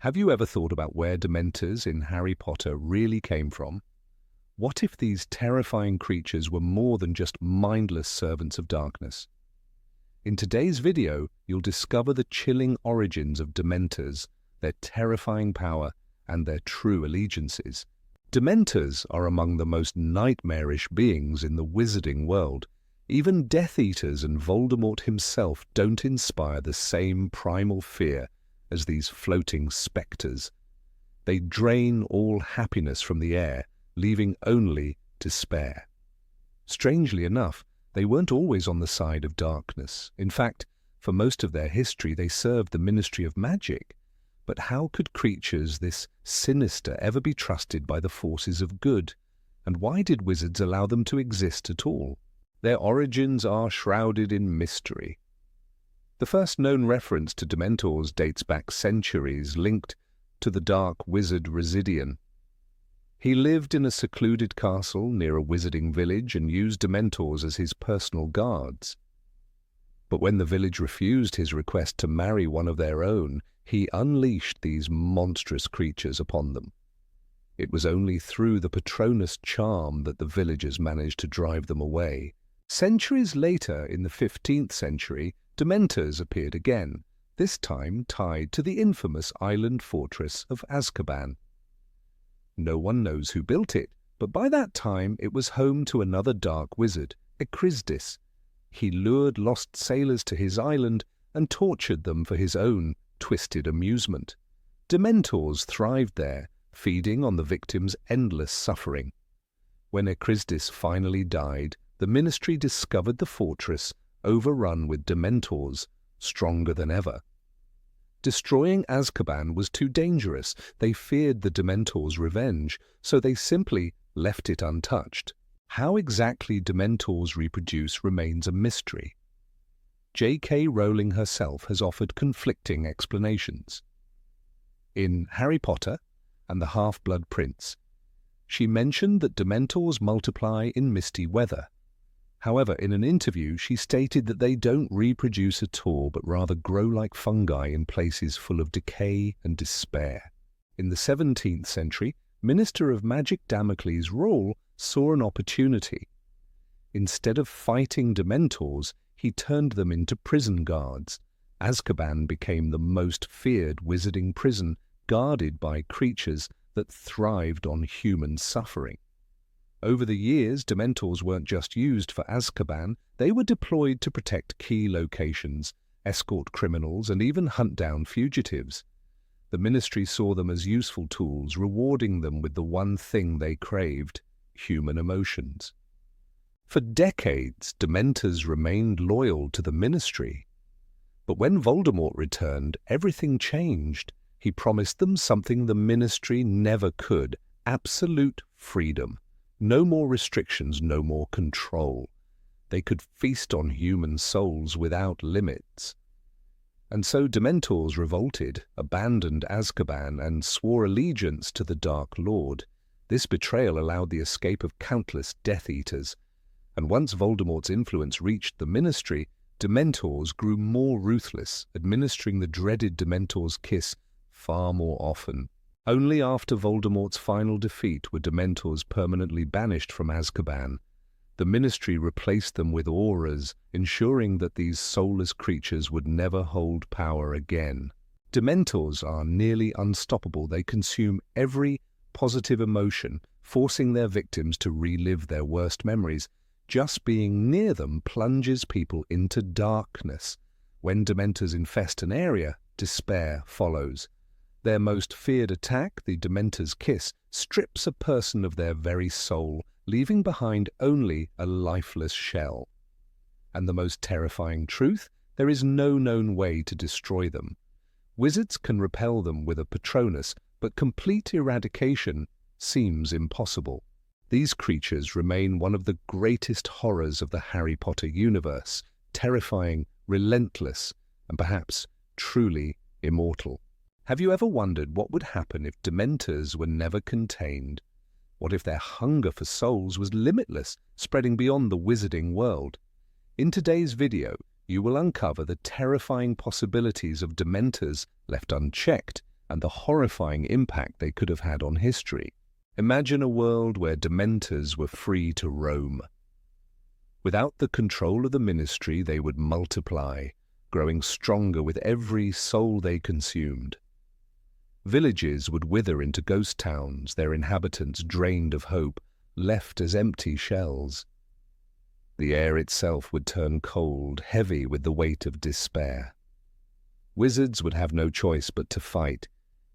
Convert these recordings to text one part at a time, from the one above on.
Have you ever thought about where Dementors in Harry Potter really came from? What if these terrifying creatures were more than just mindless servants of darkness? In today's video, you'll discover the chilling origins of Dementors, their terrifying power, and their true allegiances. Dementors are among the most nightmarish beings in the wizarding world. Even Death Eaters and Voldemort himself don't inspire the same primal fear as these floating spectres. They drain all happiness from the air, leaving only despair. Strangely enough, they weren't always on the side of darkness. In fact, for most of their history, they served the Ministry of Magic. But how could creatures this sinister ever be trusted by the forces of good? And why did wizards allow them to exist at all? Their origins are shrouded in mystery. The first known reference to Dementors dates back centuries, linked to the dark wizard Residian. He lived in a secluded castle near a wizarding village and used Dementors as his personal guards. But when the village refused his request to marry one of their own, he unleashed these monstrous creatures upon them. It was only through the Patronus charm that the villagers managed to drive them away. Centuries later, in the 15th century, Dementors appeared again, this time tied to the infamous island fortress of Azkaban. No one knows who built it, but by that time it was home to another dark wizard, Ekrizdis. He lured lost sailors to his island and tortured them for his own twisted amusement. Dementors thrived there, feeding on the victims' endless suffering. When Ekrizdis finally died, the Ministry discovered the fortress overrun with Dementors, stronger than ever. Destroying Azkaban was too dangerous. They feared the Dementors' revenge, so they simply left it untouched. How exactly Dementors reproduce remains a mystery. J.K. Rowling herself has offered conflicting explanations. In Harry Potter and the Half-Blood Prince, she mentioned that Dementors multiply in misty weather. However, in an interview, she stated that they don't reproduce at all, but rather grow like fungi in places full of decay and despair. In the 17th century, Minister of Magic Damocles Rawle saw an opportunity. Instead of fighting Dementors, he turned them into prison guards. Azkaban became the most feared wizarding prison, guarded by creatures that thrived on human suffering. Over the years, Dementors weren't just used for Azkaban, they were deployed to protect key locations, escort criminals, and even hunt down fugitives. The Ministry saw them as useful tools, rewarding them with the one thing they craved: human emotions. For decades, Dementors remained loyal to the Ministry. But when Voldemort returned, everything changed. He promised them something the Ministry never could: absolute freedom. No more restrictions, no more control. They could feast on human souls without limits. And so Dementors revolted, abandoned Azkaban, and swore allegiance to the Dark Lord. This betrayal allowed the escape of countless Death Eaters. And once Voldemort's influence reached the Ministry, Dementors grew more ruthless, administering the dreaded Dementor's kiss far more often. Only after Voldemort's final defeat were Dementors permanently banished from Azkaban. The Ministry replaced them with auras, ensuring that these soulless creatures would never hold power again. Dementors are nearly unstoppable. They consume every positive emotion, forcing their victims to relive their worst memories. Just being near them plunges people into darkness. When Dementors infest an area, despair follows. Their most feared attack, the Dementor's kiss, strips a person of their very soul, leaving behind only a lifeless shell. And the most terrifying truth, there is no known way to destroy them. Wizards can repel them with a Patronus, but complete eradication seems impossible. These creatures remain one of the greatest horrors of the Harry Potter universe, terrifying, relentless, and perhaps truly immortal. Have you ever wondered what would happen if Dementors were never contained? What if their hunger for souls was limitless, spreading beyond the wizarding world? In today's video, you will uncover the terrifying possibilities of Dementors left unchecked and the horrifying impact they could have had on history. Imagine a world where Dementors were free to roam. Without the control of the ministry, they would multiply, growing stronger with every soul they consumed. Villages would wither into ghost towns, their inhabitants drained of hope, left as empty shells. The air itself would turn cold, heavy with the weight of despair. Wizards would have no choice but to fight,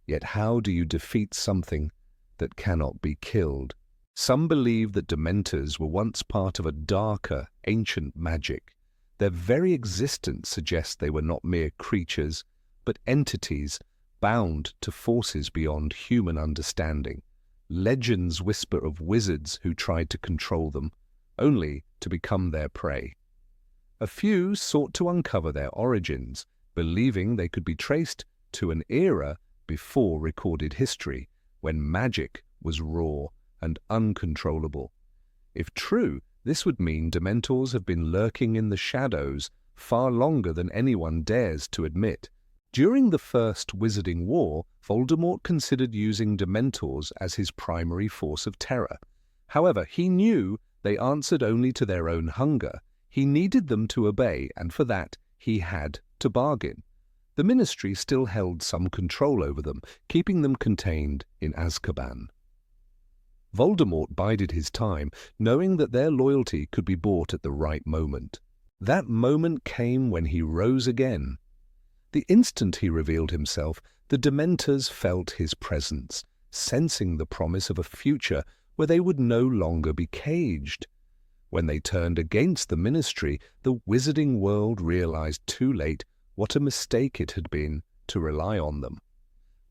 yet how do you defeat something that cannot be killed? Some believe that Dementors were once part of a darker, ancient magic. Their very existence suggests they were not mere creatures, but entities bound to forces beyond human understanding. Legends whisper of wizards who tried to control them, only to become their prey. A few sought to uncover their origins, believing they could be traced to an era before recorded history, when magic was raw and uncontrollable. If true, this would mean Dementors have been lurking in the shadows far longer than anyone dares to admit. During the First Wizarding War, Voldemort considered using Dementors as his primary force of terror. However, he knew they answered only to their own hunger. He needed them to obey, and for that, he had to bargain. The Ministry still held some control over them, keeping them contained in Azkaban. Voldemort bided his time, knowing that their loyalty could be bought at the right moment. That moment came when he rose again. The instant he revealed himself, the Dementors felt his presence, sensing the promise of a future where they would no longer be caged. When they turned against the Ministry, the wizarding world realized too late what a mistake it had been to rely on them.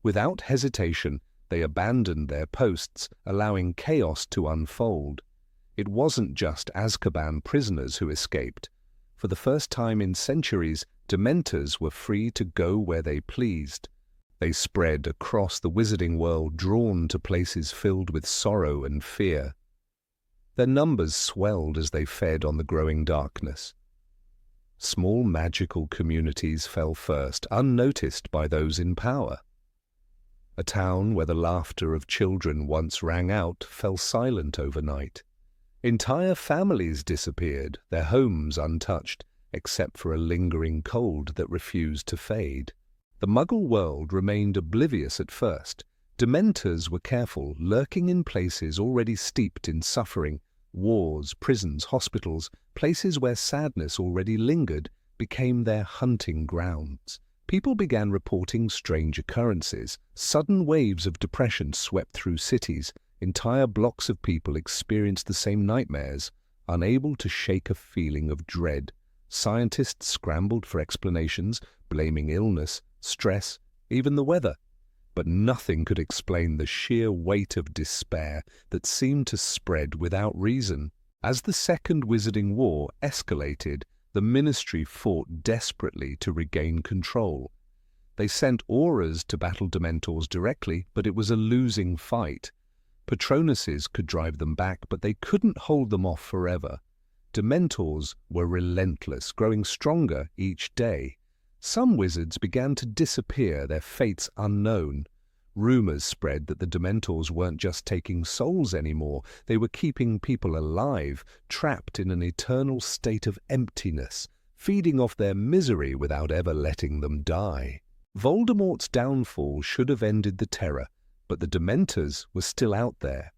Without hesitation, they abandoned their posts, allowing chaos to unfold. It wasn't just Azkaban prisoners who escaped. For the first time in centuries, Dementors were free to go where they pleased. They spread across the wizarding world, drawn to places filled with sorrow and fear. Their numbers swelled as they fed on the growing darkness. Small magical communities fell first, unnoticed by those in power. A town where the laughter of children once rang out fell silent overnight. Entire families disappeared, their homes untouched, except for a lingering cold that refused to fade. The Muggle world remained oblivious at first. Dementors were careful, lurking in places already steeped in suffering. Wars, prisons, hospitals, places where sadness already lingered, became their hunting grounds. People began reporting strange occurrences. Sudden waves of depression swept through cities. Entire blocks of people experienced the same nightmares, unable to shake a feeling of dread. Scientists scrambled for explanations, blaming illness, stress, even the weather. But nothing could explain the sheer weight of despair that seemed to spread without reason. As the Second Wizarding War escalated, the Ministry fought desperately to regain control. They sent Aurors to battle Dementors directly, but it was a losing fight. Patronuses could drive them back, but they couldn't hold them off forever. Dementors were relentless, growing stronger each day. Some wizards began to disappear, their fates unknown. Rumors spread that the Dementors weren't just taking souls anymore, they were keeping people alive, trapped in an eternal state of emptiness, feeding off their misery without ever letting them die. Voldemort's downfall should have ended the terror, but the Dementors were still out there.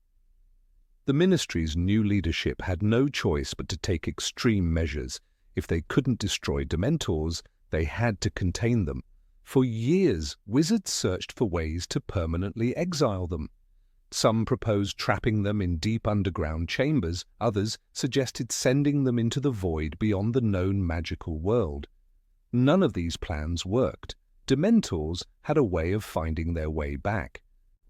The Ministry's new leadership had no choice but to take extreme measures. If they couldn't destroy Dementors, they had to contain them. For years, wizards searched for ways to permanently exile them. Some proposed trapping them in deep underground chambers, others suggested sending them into the void beyond the known magical world. None of these plans worked. Dementors had a way of finding their way back.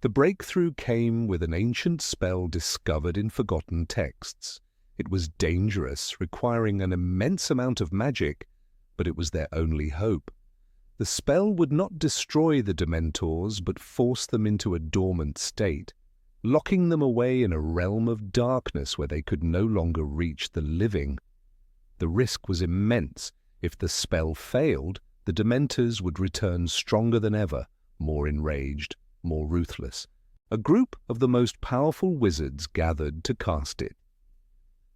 The breakthrough came with an ancient spell discovered in forgotten texts. It was dangerous, requiring an immense amount of magic, but it was their only hope. The spell would not destroy the Dementors, but force them into a dormant state, locking them away in a realm of darkness where they could no longer reach the living. The risk was immense. If the spell failed, the Dementors would return stronger than ever, more enraged, more ruthless. A group of the most powerful wizards gathered to cast it.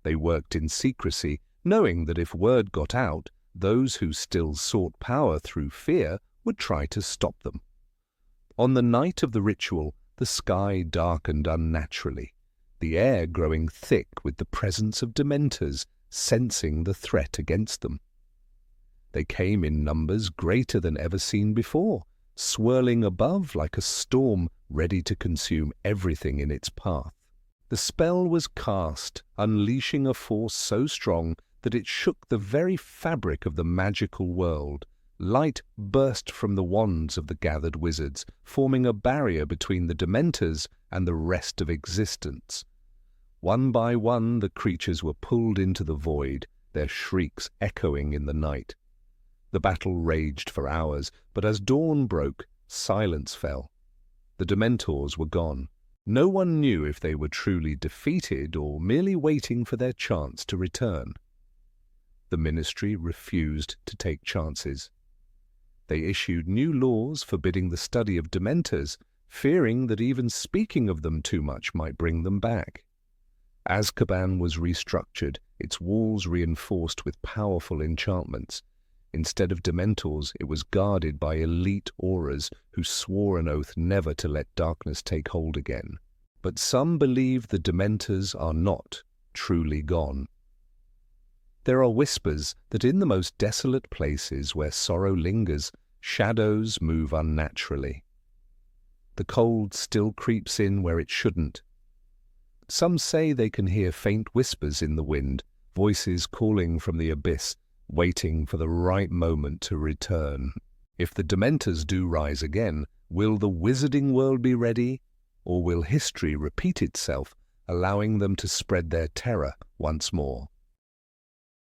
They worked in secrecy, knowing that if word got out, those who still sought power through fear would try to stop them. On the night of the ritual, the sky darkened unnaturally, the air growing thick with the presence of Dementors, sensing the threat against them. They came in numbers greater than ever seen before, swirling above like a storm ready to consume everything in its path. The spell was cast, unleashing a force so strong that it shook the very fabric of the magical world. Light burst from the wands of the gathered wizards, forming a barrier between the Dementors and the rest of existence. One by one, the creatures were pulled into the void, their shrieks echoing in the night. The battle raged for hours, but as dawn broke, silence fell. The Dementors were gone. No one knew if they were truly defeated or merely waiting for their chance to return. The ministry refused to take chances. They issued new laws forbidding the study of Dementors, fearing that even speaking of them too much might bring them back. Azkaban was restructured, its walls reinforced with powerful enchantments. Instead of Dementors, it was guarded by elite auras who swore an oath never to let darkness take hold again. But some believe the Dementors are not truly gone. There are whispers that in the most desolate places where sorrow lingers, shadows move unnaturally. The cold still creeps in where it shouldn't. Some say they can hear faint whispers in the wind, voices calling from the abyss, waiting for the right moment to return. If the Dementors do rise again, will the wizarding world be ready, or will history repeat itself, allowing them to spread their terror once more?